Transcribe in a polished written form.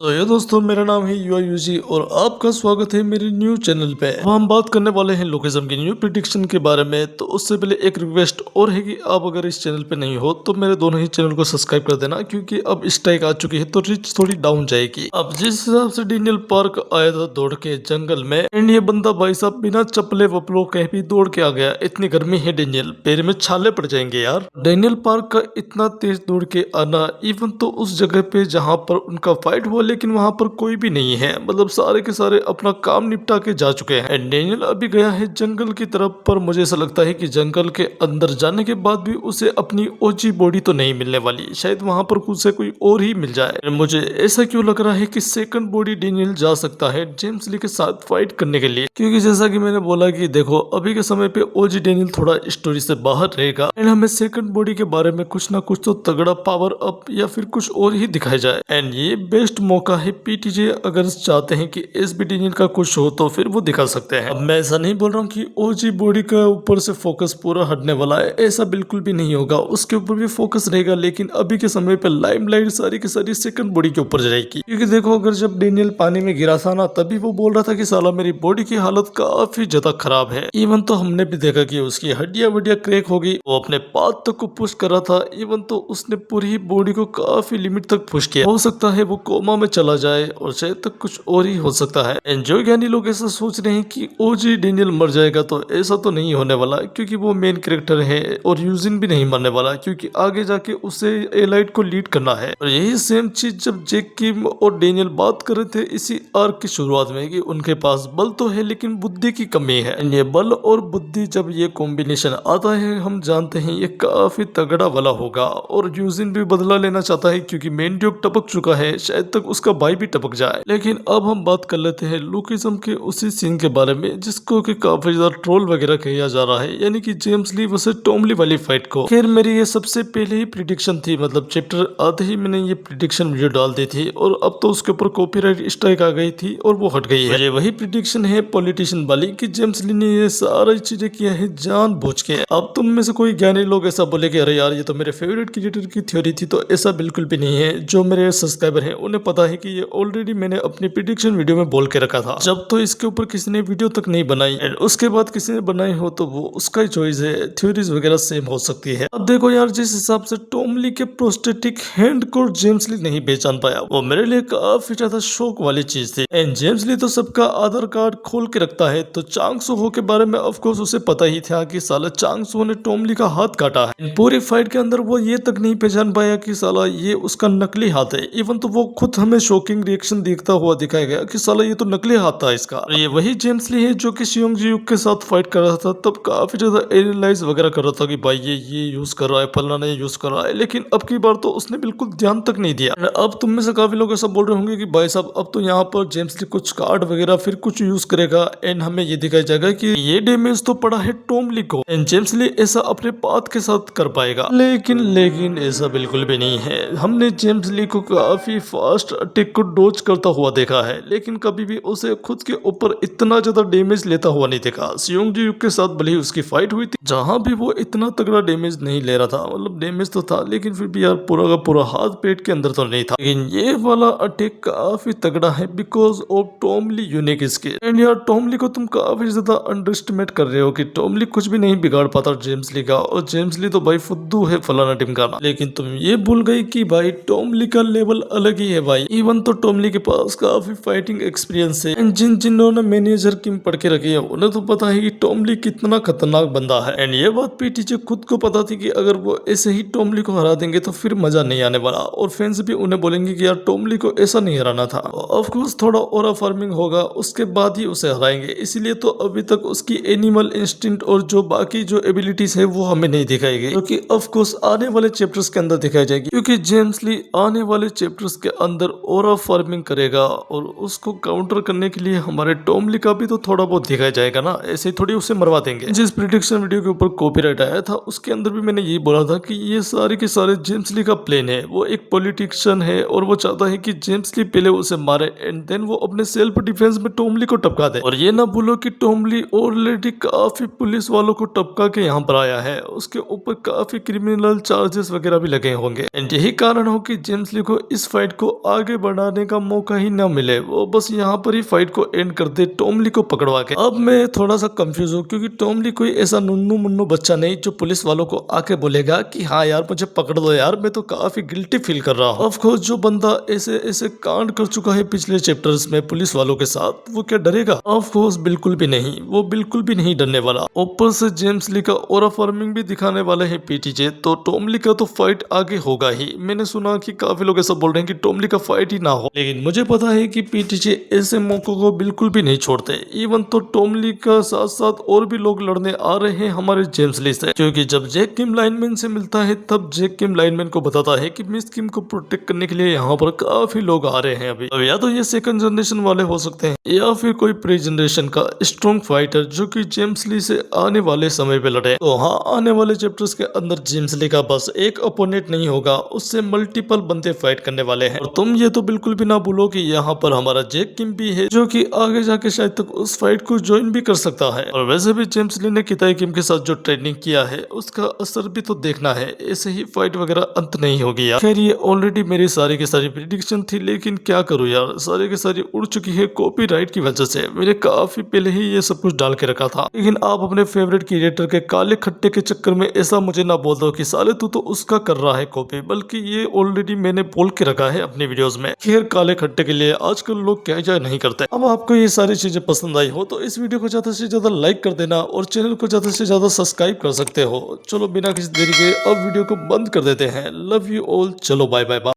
तो ये दोस्तों, मेरा नाम है युवा यूजी और आपका स्वागत है मेरे न्यू चैनल पे। अब हम बात करने वाले हैं लोकेजम की न्यू प्रिडिक्शन के बारे में। तो उससे पहले एक रिक्वेस्ट और है कि आप अगर इस चैनल पे नहीं हो तो मेरे दोनों ही चैनल को सब्सक्राइब कर देना, क्योंकि अब स्ट्राइक आ चुकी है तो रीच थोड़ी डाउन जाएगी। अब जिस हिसाब से डेनियल पार्क आया था दौड़ के जंगल में, एंड ये बंदा भाई साहब बिना चप्पले वपलो कहीं भी दौड़ के आ गया। इतनी गर्मी है डेनियल, पैर में छाले पड़ जाएंगे यार। डेनियल पार्क का इतना तेज दौड़ के आना, इवन तो उस जगह पे जहाँ पर उनका फाइट हुआ, लेकिन वहां पर कोई भी नहीं है। मतलब सारे के सारे अपना काम निपटा के जा चुके हैं। एंड डेनियल अभी गया है जंगल की तरफ, पर मुझे ऐसा लगता है कि जंगल के अंदर जाने के बाद भी उसे अपनी ओजी बॉडी तो नहीं मिलने वाली। शायद वहां पर उसे कोई और ही मिल जाए। मुझे ऐसा क्यों लग रहा है कि सेकंड बॉडी डेनियल जा सकता है जेम्स ली के साथ फाइट करने के लिए, क्योंकि जैसा कि मैंने बोला कि देखो अभी के समय पे ओजी डेनियल थोड़ा स्टोरी से बाहर रहेगा। एंड हमें सेकंड बॉडी के बारे में कुछ ना कुछ तो तगड़ा पावर अप या फिर कुछ और ही दिखाया जाए। एंड ये बेस्ट मौका है पीटीजे अगर चाहते हैं कि एसबी डेनियल का कुछ हो तो फिर वो दिखा सकते हैं। अब मैं ऐसा नहीं बोल रहा हूँ कि ओजी बॉडी का ऊपर से फोकस पूरा हटने वाला है, ऐसा बिल्कुल भी नहीं होगा। उसके ऊपर भी फोकस रहेगा, लेकिन अभी के समय पे लाइमलाइट सारी की सारी सेकंड बॉडी के ऊपर जाएगी। क्योंकि देखो अगर जब डेनियल पानी में गिरा था ना, तभी वो बोल रहा था कि साला मेरी बॉडी की हालत काफी ज्यादा खराब है। इवन तो हमने भी देखा कि उसकी हड्डियां वड्डियां क्रैक हो गई। वो अपने पाथ तक को पुश कर रहा था। इवन तो उसने पूरी बॉडी को काफी लिमिट तक पुश किया। हो सकता है वो कोमा में चला जाए और शायद तक कुछ और ही हो सकता है। एंजॉय ज्ञानी लोग ऐसा सोच रहे हैं कि ओजी डेनियल मर जाएगा, तो ऐसा तो नहीं होने वाला, क्योंकि वो मेन कैरेक्टर है। और यूजिन भी नहीं मरने वाला, क्योंकि आगे जाके उसे एलाइट को लीड करना है। और यही सेम चीज जब जेक किम और डेनियल बात कर रहे थे इसी आर्क की शुरुआत में, कि उनके पास बल तो है लेकिन बुद्धि की कमी है। ये बल और बुद्धि जब ये कॉम्बिनेशन आता है, हम जानते हैं ये काफी तगड़ा वाला होगा। और यूजिन भी बदला लेना चाहता है, क्योंकि मेन ड्यूक टपक चुका है, शायद तक उसका भाई भी टपक जाए। लेकिन अब हम बात कर लेते हैं लुकिज्म के उसी सीन के बारे में, जिसको कि काफी ज्यादा ट्रोल वगैरह किया जा रहा है, यानी कि जेम्स ली वर्सेस टॉम ली वाली फाइट को। खैर मेरी ये सबसे पहले ही प्रिडिक्शन थी, मतलब चैप्टर आते ही मैंने ये प्रिडिक्शन वीडियो डाल दी थी, और अब तो उसके ऊपर कॉपीराइट स्ट्राइक आ गई थी और वो हट गई है। ये वही प्रिडिक्शन है पॉलिटिशियन वाली, कि जेम्स ली ने ये सारी चीजें किया है जानबूझ के। अब तुम में से कोई ज्ञानी लोग ऐसा बोले कि अरे यार ये तो मेरे फेवरेट क्रिएटर की थ्योरी थी, तो ऐसा बिल्कुल भी नहीं है। जो मेरे सब्सक्राइबर हैं उन्हें पता है कि ये ऑलरेडी मैंने अपनी प्रिडिक्शन वीडियो में बोल के रखा था, जब तो इसके ऊपर किसी ने वीडियो तक नहीं बनाई। एंड उसके बाद किसी ने बनाई हो तो वो उसका ही चॉइस है, थ्योरीज वगैरह सेम हो सकती है। अब देखो यार, जिस हिसाब से टॉम ली के प्रोस्थेटिक हैंड को जेम्स ली नहीं पहचान पाया, वो मेरे लिए काफी ज्यादा शौक वाली चीज थी। एंड जेम्स ली तो सबका आधार कार्ड खोल के रखता है, तो चांग सू हो के बारे में ऑफकोर्स उसे पता ही था कि साला चांग सू ने टॉम ली का हाथ काटा है। पूरी फाइट के अंदर वो ये तक नहीं पहचान पाया कि साला ये उसका नकली हाथ है। इवन तो वो खुद हमें शॉकिंग रिएक्शन देखता हुआ दिखाया गया कि साला ये तो नकली हाथ था इसका। और ये वही जेम्स ली है जो कि सियोंग जियुक के साथ फाइट कर रहा था, तब काफी ज्यादा एनालाइज वगैरह कर रहा था कि भाई ये यूज कर रहा है, फलाना ये यूज कर रहा है। लेकिन अब की बार तो उसने बिल्कुल ध्यान तक नहीं दिया। अब तुम में से काफी लोग ऐसा बोल रहे होंगे कि भाई साहब अब तो यहाँ पर जेम्स ली कुछ कार्ड वगैरह फिर कुछ यूज करेगा, एंड हमें ये दिखाया जाएगा कि ये डैमेज तो पड़ा है टॉम ली को, एंड जेम्स ली ऐसा अपने पाथ के साथ कर पाएगा। लेकिन ऐसा बिल्कुल भी नहीं है। हमने जेम्स ली को काफी फास्ट अटैक को डोज करता हुआ देखा है, लेकिन कभी भी उसे खुद के ऊपर इतना ज्यादा डैमेज लेता हुआ नहीं देखा। सियोंग जियुक के साथ भले ही उसकी फाइट हुई थी, जहां भी वो इतना तगड़ा डैमेज नहीं ले रहा था। मतलब डैमेज तो था, लेकिन फिर भी यार पूरा का पूरा हाथ पेट के अंदर तो नहीं था। लेकिन ये वाला अटैक काफी तगड़ा है because of Tom Lee unique skill. And यार टॉम ली को तुम काफी ज्यादा अंडर एस्टिमेट कर रहे हो कि टॉम ली कुछ भी नहीं बिगाड़ पाता जेम्स ली का, और जेम्स ली तो भाई फुद्दू है फलाना टिमकाना। लेकिन तुम ये भूल गई कि भाई टॉम ली का लेवल अलग ही है भाई। इवन तो टॉम ली के पास काफी फाइटिंग एक्सपीरियंस है, एंड जिन्होंने मैनेजर किम पढ़ के रखी है उन्हें तो पता है कि टॉम ली कितना खतरनाक बंदा है। एंड ये बात पीटीजे खुद को पता थी कि अगर वो ऐसे ही टॉम ली को हरा देंगे तो फिर मजा नहीं आने वाला, और फैंस भी उन्हें बोलेंगे कि यार टॉम ली को ऐसा नहीं हराना था। ऑफ कोर्स थोड़ा और फार्मिंग होगा, उसके बाद ही उसे हराएंगे। इसीलिए तो अभी तक उसकी एनिमल इंस्टिंक्ट और जो बाकी जो एबिलिटीज है वो हमें नहीं दिखाई गई, क्योंकि ऑफ कोर्स आने वाले चैप्टर्स के अंदर दिखाई जाएगी। क्योंकि जेम्स ली आने वाले चैप्टर्स के अंदर ओरा फार्मिंग करेगा, और उसको काउंटर करने के लिए हमारे टॉम ली का भी तो थोड़ा बहुत दिखाया जाएगा ना, ऐसे थोड़ी उसे मरवा देंगे। जिस प्रिडिक्शन वीडियो के ऊपर कॉपीराइट आया था उसके अंदर भी मैंने यही बोला था कि ये सारे के सारे जेम्स ली का प्लान है। वो एक पॉलिटिशियन है और वो चाहता है कि जेम्स ली पहले उसे मारे एंड देन वो अपने सेल्फ डिफेंस में टॉम ली को टपका दे। और ये ना भूलो कि टॉम ली ऑलरेडी काफी पुलिस वालों को टपका के यहाँ पर आया है, उसके ऊपर काफी क्रिमिनल चार्जेस वगैरह भी लगे होंगे। एंड यही कारण हो कि जेम्स ली को इस फाइट को आगे आगे बढ़ाने का मौका ही न मिले, वो बस यहाँ पर ही फाइट को एंड कर दे टॉम ली को पकड़वा के। अब मैं थोड़ा सा कंफ्यूज हूँ क्योंकि टॉम ली कोई ऐसा नुन्नू मुन्नू बच्चा नहीं जो पुलिस वालों को आके बोलेगा कि हाँ यार मुझे पकड़ दो यार, मैं तो काफी गिल्टी फील कर रहा हूँ। ऑफ कोर्स जो बंदा ऐसे ऐसे कांड कर चुका है पिछले चैप्टर्स में पुलिस वालों के साथ, वो क्या डरेगा? ऑफ कोर्स बिल्कुल भी नहीं, वो बिल्कुल भी नहीं डरने वाला। ऊपर से जेम्स ली का ओरा फार्मिंग भी दिखाने वाले हैं पीटीजे, तो टॉम ली का तो फाइट आगे होगा ही। मैंने सुना कि काफी लोग ऐसा बोल रहे हैं कि टॉम ली का फाइट ही ना हो, लेकिन मुझे पता है कि पीटीजे ऐसे मौकों को बिल्कुल भी नहीं छोड़ते। इवन तो टॉम ली का साथ साथ और भी लोग लड़ने आ रहे हैं हमारे जेम्स ली से, क्योंकि जब जैक किम लाइनमैन से मिलता है तब जैक किम लाइनमैन को बताता है कि मिस किम को प्रोटेक्ट करने के लिए यहाँ पर काफी लोग आ रहे हैं अभी। अब या तो ये सेकंड जनरेशन वाले हो सकते हैं या फिर कोई प्री जनरेशन का स्ट्रॉन्ग फाइटर जो कि जेम्स ली से आने वाले समय पे लड़े। तो हाँ, आने वाले चैप्टर्स के अंदर जेम्स ली का बस एक अपोनेंट नहीं होगा, उससे मल्टीपल बंदे फाइट करने वाले हैं। और तुम ये तो बिल्कुल भी ना भूलो कि यहाँ पर हमारा जैक किम भी है जो कि आगे जाके शायद तक उस फाइट को ज्वाइन भी कर सकता है। और वैसे भी जेम्स ली ने किताई किम के साथ जो ट्रेनिंग किया है उसका असर भी तो देखना है, ऐसे ही फाइट वगैरह अंत नहीं होगी यार। खैर ये ऑलरेडी मेरी सारी की सारी प्रिडिक्शन थी, लेकिन क्या करूँ यार, सारी की सारी उड़ चुकी है कॉपीराइट की वजह से। मैंने काफी पहले ही ये सब कुछ डाल के रखा था, लेकिन आप अपने फेवरेट क्रिएटर के काले खट्टे के चक्कर में ऐसा मुझे ना बोल दो कि साले तू तो उसका कर रहा है कॉपी, बल्कि ये ऑलरेडी मैंने बोल के रखा है अपने वीडियोस में। खैर काले खट्टे के लिए आजकल लोग क्या नहीं करते। अब आपको ये सारी चीजें पसंद आई हो तो इस वीडियो को ज्यादा से ज्यादा लाइक कर देना और चैनल को ज्यादा से ज्यादा सब्सक्राइब कर सकते हो। चलो बिना किसी देरी के अब वीडियो को बंद कर देते हैं। लव यू ऑल, चलो बाय बाय।